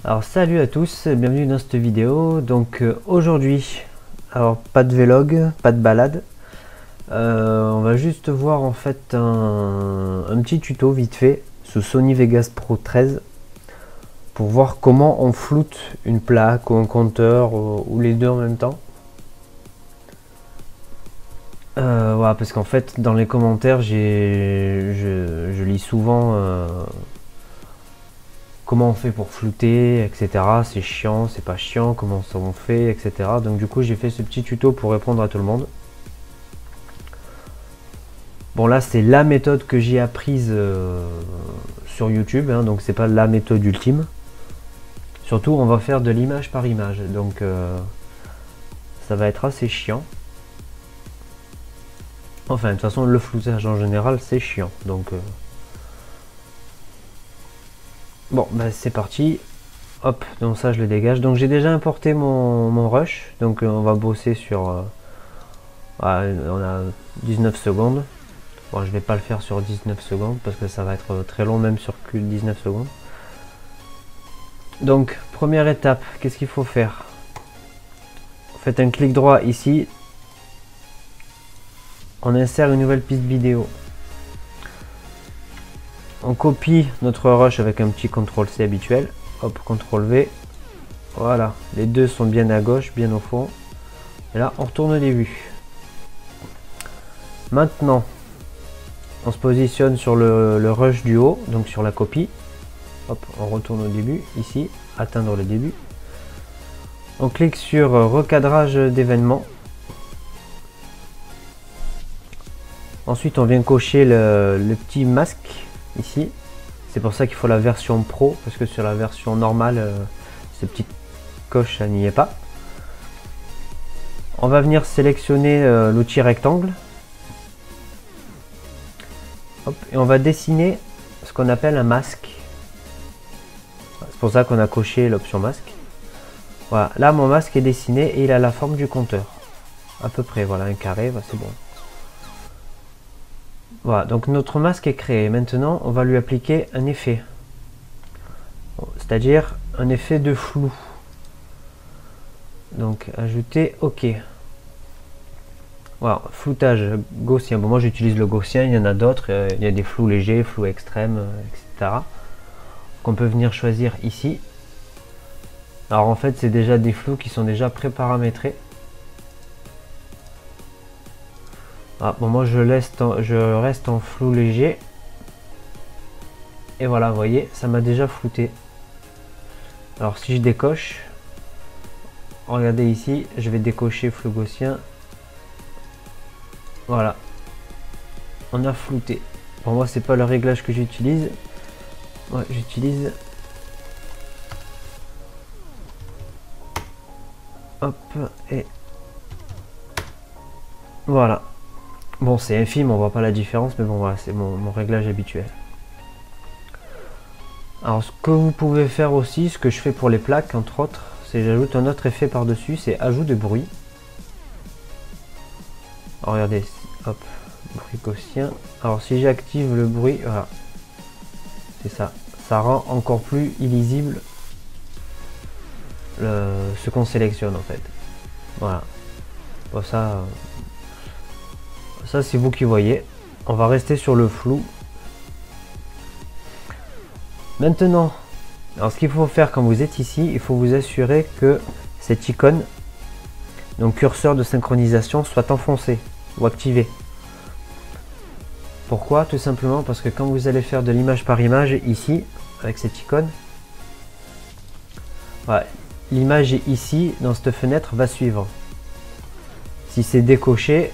Alors salut à tous, bienvenue dans cette vidéo. Donc aujourd'hui, alors pas de vlog, pas de balade. On va juste voir en fait un petit tuto vite fait sous Sony Vegas Pro 13 pour voir comment on floute une plaque ou un compteur ou les deux en même temps. Voilà, parce qu'en fait dans les commentaires je lis souvent comment on fait pour flouter, etc. C'est chiant, c'est pas chiant, comment ça on fait, etc. Donc du coup j'ai fait ce petit tuto pour répondre à tout le monde. Bon là c'est la méthode que j'ai apprise sur YouTube, hein, donc c'est pas la méthode ultime. Surtout on va faire de l'image par image, donc ça va être assez chiant. Enfin de toute façon le floutage en général c'est chiant, donc bon bah c'est parti. Hop, donc ça je le dégage. Donc j'ai déjà importé mon rush, donc on va bosser sur on a 19 secondes. Bon, je vais pas le faire sur 19 secondes parce que ça va être très long même sur que 19 secondes. Donc première étape, qu'est-ce qu'il faut faire? Faites un clic droit ici, on insère une nouvelle piste vidéo, on copie notre rush avec un petit CTRL-C habituel, hop, CTRL-V, voilà, les deux sont bien à gauche, bien au fond, et là on retourne au début. Maintenant on se positionne sur le rush du haut, donc sur la copie. Hop, on retourne au début, ici, atteindre le début. On clique sur recadrage d'événements. Ensuite, on vient cocher le petit masque, ici. C'est pour ça qu'il faut la version pro, parce que sur la version normale, ce petit coche, ça n'y est pas. On va venir sélectionner l'outil rectangle. Hop, et on va dessiner ce qu'on appelle un masque. C'est pour ça qu'on a coché l'option masque. Voilà, là mon masque est dessiné et il a la forme du compteur. À peu près, voilà, un carré, bah, c'est bon. Voilà, donc notre masque est créé. Maintenant, on va lui appliquer un effet. C'est-à-dire un effet de flou. Donc, ajouter OK. Voilà, floutage gaussien. Bon, moi j'utilise le gaussien, il y en a d'autres. Il y a des flous légers, flous extrêmes, etc. Qu'on peut venir choisir ici. Alors en fait, c'est déjà des flous qui sont déjà pré-paramétrés. Ah, bon, moi je reste en flou léger. Et voilà, vous voyez, ça m'a déjà flouté. Alors si je décoche, regardez ici, je vais décocher flou gaussien. Voilà, on a flouté. Pour moi, c'est pas le réglage que j'utilise. Ouais, j'utilise. Hop, et voilà. Bon, c'est infime, on voit pas la différence, mais bon, voilà, c'est mon réglage habituel. Alors, ce que vous pouvez faire aussi, ce que je fais pour les plaques, entre autres, c'est j'ajoute un autre effet par-dessus, c'est ajout de bruit. Alors, regardez, hop, bruit gaussien. Alors, si j'active le bruit, voilà, c'est ça. Ça rend encore plus illisible ce qu'on sélectionne, en fait. Voilà. Bon, ça c'est vous qui voyez. On va rester sur le flou. Maintenant, alors ce qu'il faut faire quand vous êtes ici, il faut vous assurer que cette icône, donc curseur de synchronisation, soit enfoncé ou activé. Pourquoi? Tout simplement parce que quand vous allez faire de l'image par image ici, avec cette icône, voilà, l'image ici, dans cette fenêtre, va suivre. Si c'est décoché,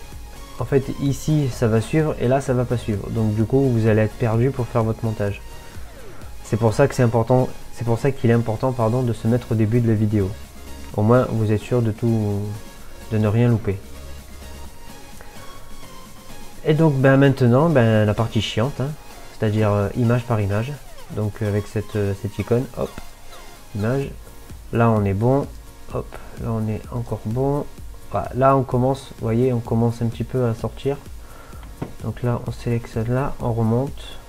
en fait ici ça va suivre et là ça va pas suivre. Donc du coup vous allez être perdu pour faire votre montage. C'est pour ça que c'est important, c'est pour ça qu'il est important pardon, de se mettre au début de la vidéo. Au moins vous êtes sûr de ne rien louper. Et donc maintenant la partie chiante, hein, c'est-à-dire image par image. Donc avec cette icône, hop, image. Là on est bon, hop, là on est encore bon. Voilà, là on commence, vous voyez, on commence un petit peu à sortir. Donc là on sélectionne là, on remonte.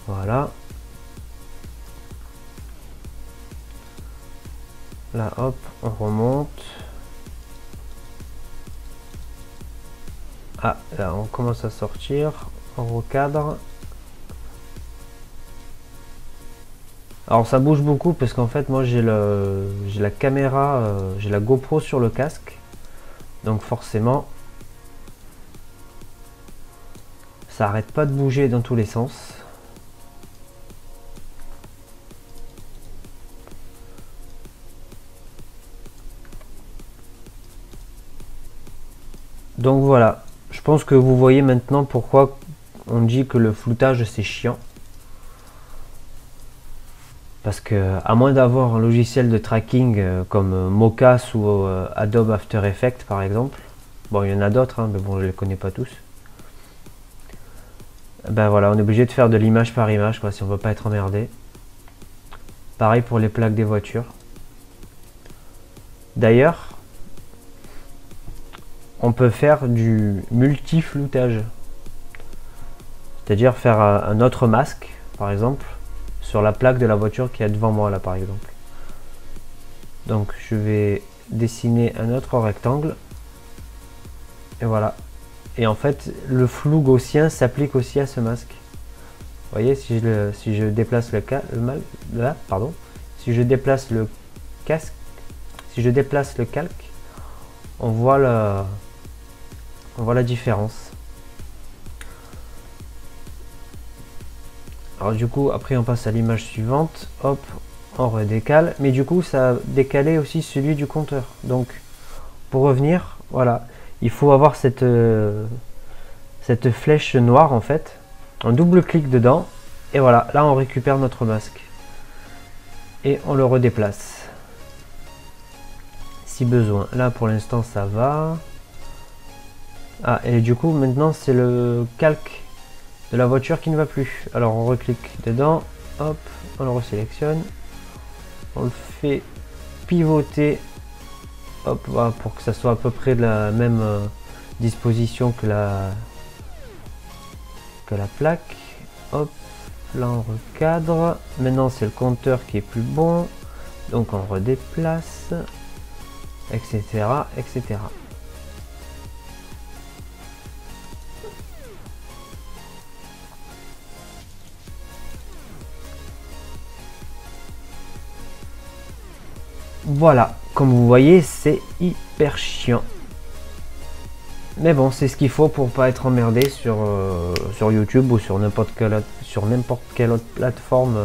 Voilà. Là, hop, on remonte. Ah, là, on commence à sortir. On recadre. Alors ça bouge beaucoup parce qu'en fait moi j'ai la caméra, j'ai la GoPro sur le casque. Donc forcément ça arrête pas de bouger dans tous les sens. Donc voilà, je pense que vous voyez maintenant pourquoi on dit que le floutage c'est chiant. Parce que à moins d'avoir un logiciel de tracking comme Mocas ou Adobe After Effects par exemple, bon il y en a d'autres hein, mais bon je les connais pas tous. Ben voilà, on est obligé de faire de l'image par image quoi, si on veut pas être emmerdé. Pareil pour les plaques des voitures. D'ailleurs, on peut faire du multi-floutage. C'est-à-dire faire un autre masque, par exemple, sur la plaque de la voiture qui est devant moi là par exemple. Donc je vais dessiner un autre rectangle. Et voilà. Et en fait, le flou gaussien s'applique aussi à ce masque. Vous voyez, si je déplace si je déplace le casque, si je déplace le calque, on voit la différence. Alors du coup, après on passe à l'image suivante. Hop, on redécale. Mais du coup, ça a décalé aussi celui du compteur. Donc, pour revenir, voilà. Il faut avoir cette flèche noire en fait. On double-clique dedans. Et voilà, là on récupère notre masque. Et on le redéplace. Si besoin. Là pour l'instant ça va. Ah, et du coup maintenant c'est le calque de la voiture qui ne va plus. Alors on reclique dedans. Hop, on le resélectionne. On le fait pivoter. Hop, voilà, pour que ça soit à peu près de la même disposition que la plaque. Hop, là on recadre. Maintenant c'est le compteur qui est plus bon. Donc on redéplace, etc. etc. Voilà, comme vous voyez, c'est hyper chiant. Mais bon, c'est ce qu'il faut pour pas être emmerdé sur YouTube ou sur n'importe quelle autre plateforme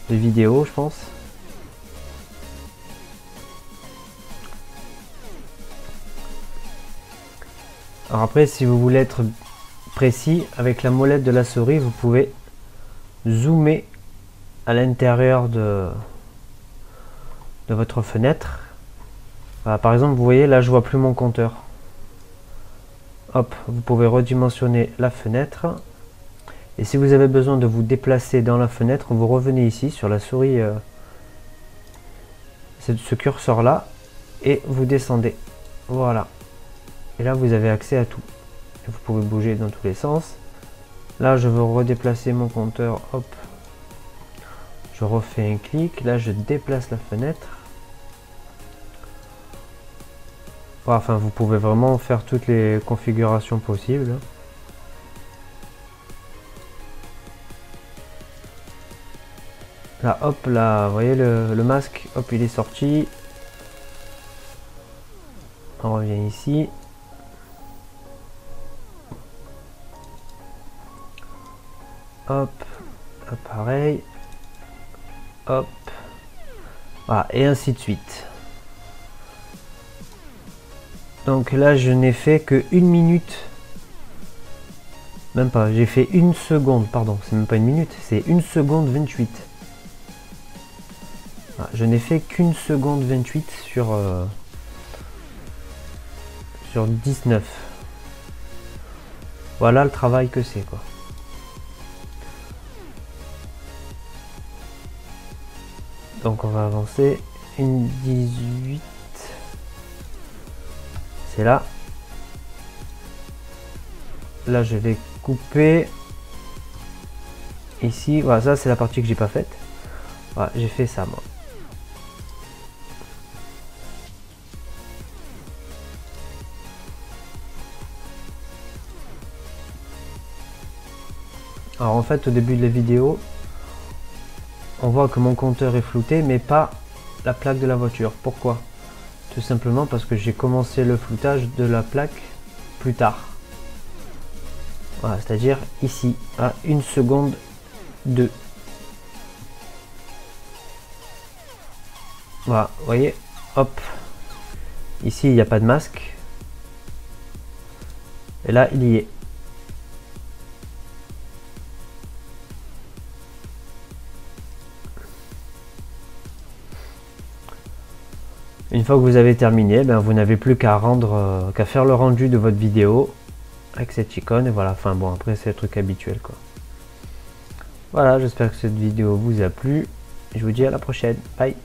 de vidéo, je pense. Alors après, si vous voulez être précis, avec la molette de la souris, vous pouvez zoomer à l'intérieur de votre fenêtre. Par exemple, vous voyez, là je vois plus mon compteur. Hop, vous pouvez redimensionner la fenêtre. Et si vous avez besoin de vous déplacer dans la fenêtre, vous revenez ici sur la souris, ce curseur là, et vous descendez. Voilà. Et là vous avez accès à tout. Et vous pouvez bouger dans tous les sens. Là je veux redéplacer mon compteur. Hop. Je refais un clic. Là je déplace la fenêtre. Enfin, vous pouvez vraiment faire toutes les configurations possibles. Là, hop, là, vous voyez le masque, hop, il est sorti. On revient ici. Hop, pareil. Hop. Voilà, et ainsi de suite. Donc là, je n'ai fait que 1 minute. Même pas, j'ai fait 1 seconde, pardon, c'est même pas 1 minute, c'est 1 seconde 28. Voilà, je n'ai fait qu'1 seconde 28 sur 19. Voilà le travail que c'est, quoi. Donc on va avancer. 1,18. C'est là. Là je vais couper. Ici, voilà, ça c'est la partie que j'ai pas faite. Voilà, j'ai fait ça moi. Alors en fait au début de la vidéo, on voit que mon compteur est flouté mais pas la plaque de la voiture. Pourquoi? Tout simplement parce que j'ai commencé le floutage de la plaque plus tard. Voilà, c'est-à-dire ici, à 1 seconde 2. Voilà, vous voyez, hop. Ici, il n'y a pas de masque. Et là, il y est. Une fois que vous avez terminé, ben, vous n'avez plus qu'à faire le rendu de votre vidéo avec cette icône. Et voilà, enfin bon, après c'est le truc habituel quoi. Voilà, j'espère que cette vidéo vous a plu. Je vous dis à la prochaine. Bye.